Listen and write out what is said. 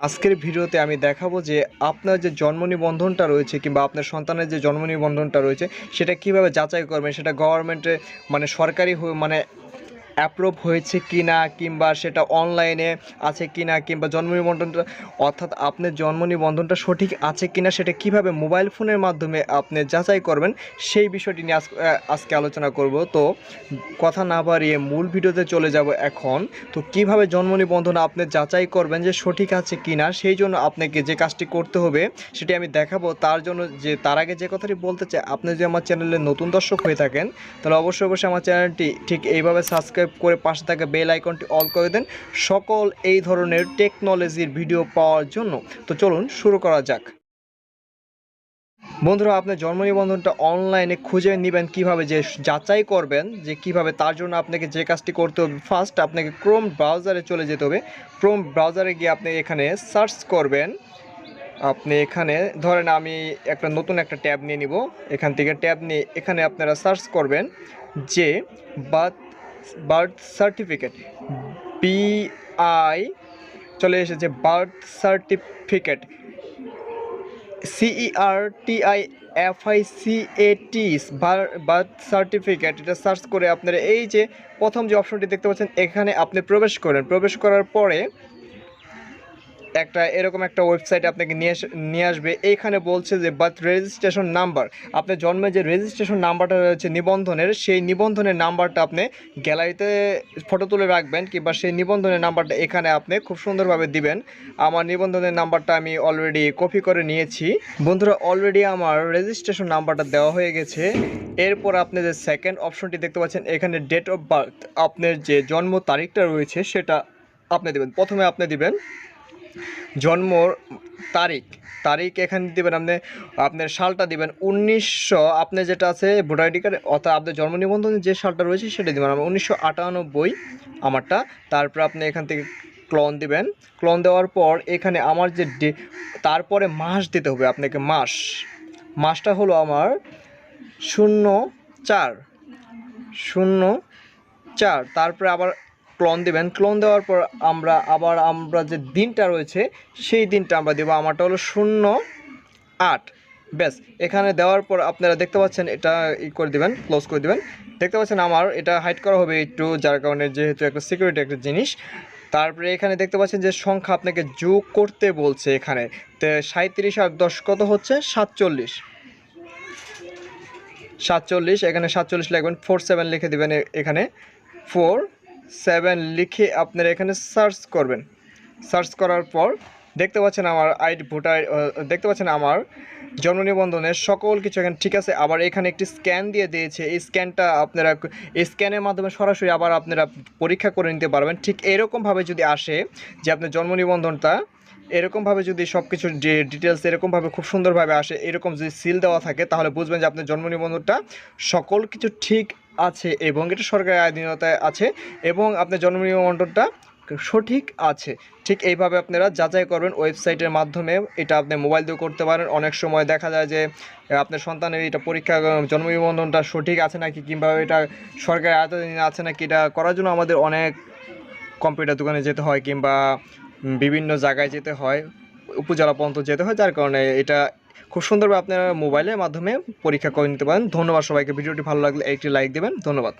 আজকের ভিডিওতে আমি দেখাবো যে আপনার যে জন্ম নিবন্ধনটা রয়েছে কিংবা আপনার সন্তানের যে জন্ম নিবন্ধনটা রয়েছে সেটা কিভাবে যাচাই করবেন, সেটা গভর্নমেন্টে সরকারি মানে অ্যাপ্রুভ হয়েছে কিনা, কিংবা সেটা অনলাইনে আছে কিনা, কিংবা জন্ম নিবন্ধনটা অর্থাৎ আপনার জন্ম নিবন্ধনটা সঠিক আছে কিনা সেটা কিভাবে মোবাইল ফোনের মাধ্যমে আপনি যাচাই করবেন সেই বিষয়টি নিয়ে আজকে আলোচনা করব। তো কথা না বাড়িয়ে মূল ভিডিওতে চলে যাব এখন। তো কিভাবে জন্ম নিবন্ধন আপনি যাচাই করবেন যে সঠিক আছে কিনা, সেই জন্য আপনাকে যে কাজটি করতে হবে সেটি আমি দেখাবো। তার আগে যে কথাটি বলতে চাই, আপনি যদি আমার চ্যানেলে নতুন দর্শক হয়ে থাকেন তাহলে অবশ্যই আমার চ্যানেলটি ঠিক এইভাবে সাবস্ক্রাইব করে পাশে থাকা বেল আইকনটি অল করে দেন সকল এই ধরনের টেকনোলজির ভিডিও পাওয়ার জন্য। তো চলুন শুরু করা যাক। বন্ধুরা, আপনার জন্ম নিবন্ধনটা অনলাইনে খুঁজে নেবেন কিভাবে, যে যাচাই করবেন যে কিভাবে, তার জন্য আপনাকে যে কাজটি করতে হবে, ফার্স্ট আপনাকে ক্রোম ব্রাউজারে চলে যেতে হবে। ক্রোম ব্রাউজারে গিয়ে আপনি এখানে সার্চ করবেন। আপনি এখানে ধরেন আমি নতুন একটা ট্যাব নিয়ে নিব। এখান থেকে ট্যাব নিয়ে এখানে আপনারা সার্চ করবেন যে বার্থ সার্টিফিকেট, বিআই চলে এসেছে, birth certificate, CERTIFICAT, birth certificate. এটা সার্চ করে আপনারা এই যে প্রথম যে অপশনটি দেখতে পাচ্ছেন এখানে আপনি প্রবেশ করেন। প্রবেশ করার পরে এরকম একটা ওয়েবসাইট আপনাকে নিয়ে আসবে। এইখানে বলছে যে বার্থ রেজিস্ট্রেশন নাম্বার, আপনার জন্মের যে রেজিস্ট্রেশন নাম্বারটা রয়েছে নিবন্ধনের, সেই নিবন্ধনের নাম্বারটা আপনি গ্যালারিতে ফটো তুলে রাখবেন, কিংবা সেই নিবন্ধনের নাম্বারটা এখানে আপনি খুব সুন্দরভাবে দিবেন। আমার নিবন্ধনের নাম্বারটা আমি অলরেডি কপি করে নিয়েছি। বন্ধুরা, অলরেডি আমার রেজিস্ট্রেশন নাম্বারটা দেওয়া হয়ে গেছে। এরপর আপনি যে সেকেন্ড অপশনটি দেখতে পাচ্ছেন এখানে ডেট অফ বার্থ, আপনার যে জন্ম তারিখটা রয়েছে সেটা আপনি দেবেন। প্রথমে আপনি দিবেন জন্ম তারিখ এখানে দেবেন। আপনার সালটা দিবেন 1900, আপনার যেটা আছে ভোটার আইডি কার্ড অর্থাৎ আপনার জন্ম নিবন্ধনে যে সালটা রয়েছে সেটা দেবেন। আমার 1998 আমারটা। তারপর আপনি এখান থেকে ক্লোন দিবেন। ক্লোন দেওয়ার পর এখানে আমার যে তারপরে মাস দিতে হবে আপনাকে। মাসটা হলো আমার 04। তারপরে আবার ক্লোন দিবেন। ক্লোন দেওয়ার পর আমরা যে দিনটা রয়েছে সেই দিনটা আমরা দেবো। আমারটা হলো 08। ব্যাস, এখানে দেওয়ার পর আপনারা দেখতে পাচ্ছেন এটা করে দিবেন, ক্লোজ করে দিবেন। দেখতে পাচ্ছেন আমার এটা হাইড করা হবে একটু, যার কারণে যেহেতু একটা সিকিউরিটি একটা জিনিস। তারপরে এখানে দেখতে পাচ্ছেন যে সংখ্যা আপনাকে যোগ করতে বলছে এখানে। তো 37 আর 10 কত হচ্ছে? 47। এখানে 47 লিখবেন, 47 লিখে দেবেন। এখানে 47 লিখে আপনারা এখানে সার্চ করবেন। সার্চ করার পর দেখতে পাচ্ছেন আমার দেখতে পাচ্ছেন আমার জন্ম নিবন্ধনের সকল কিছু এখানে ঠিক আছে। আবার এখানে একটি স্ক্যান দিয়ে দিয়েছে। এই স্ক্যানটা আপনারা এই স্ক্যানের মাধ্যমে সরাসরি আবার আপনারা পরীক্ষা করে নিতে পারবেন। ঠিক এরকমভাবে যদি আসে যে আপনার জন্ম নিবন্ধনটা এরকমভাবে যদি সব কিছু ডিটেলস এরকমভাবে খুব সুন্দরভাবে আসে, এরকম যদি সিল দেওয়া থাকে, তাহলে বুঝবেন যে আপনার জন্ম নিবন্ধনটা সকল কিছু ঠিক আছে এবং এটা সরকারি আধীনতায় আছে এবং আপনার জন্ম নিবন্ধনটা সঠিক আছে। ঠিক এইভাবে আপনারা যাচাই করবেন ওয়েবসাইটের মাধ্যমে। এটা আপনি মোবাইল দিয়েও করতে পারেন। অনেক সময় দেখা যায় যে আপনার সন্তানের এটা পরীক্ষা, জন্ম নিবন্ধনটা সঠিক আছে নাকি, কিংবা এটা সরকারি আওতাধীন আছে নাকি, এটা করার জন্য আমাদের অনেক কম্পিউটার দোকানে যেতে হয় কিংবা বিভিন্ন জায়গায় যেতে হয়, উপজেলা পর্যন্ত যেতে হয়, যার কারণে এটা খুব সুন্দরভাবে আপনারা মোবাইলের মাধ্যমে পরীক্ষা করে নিতে পারেন। ধন্যবাদ সবাইকে। ভিডিওটি ভালো লাগলে একটি লাইক দেবেন। ধন্যবাদ।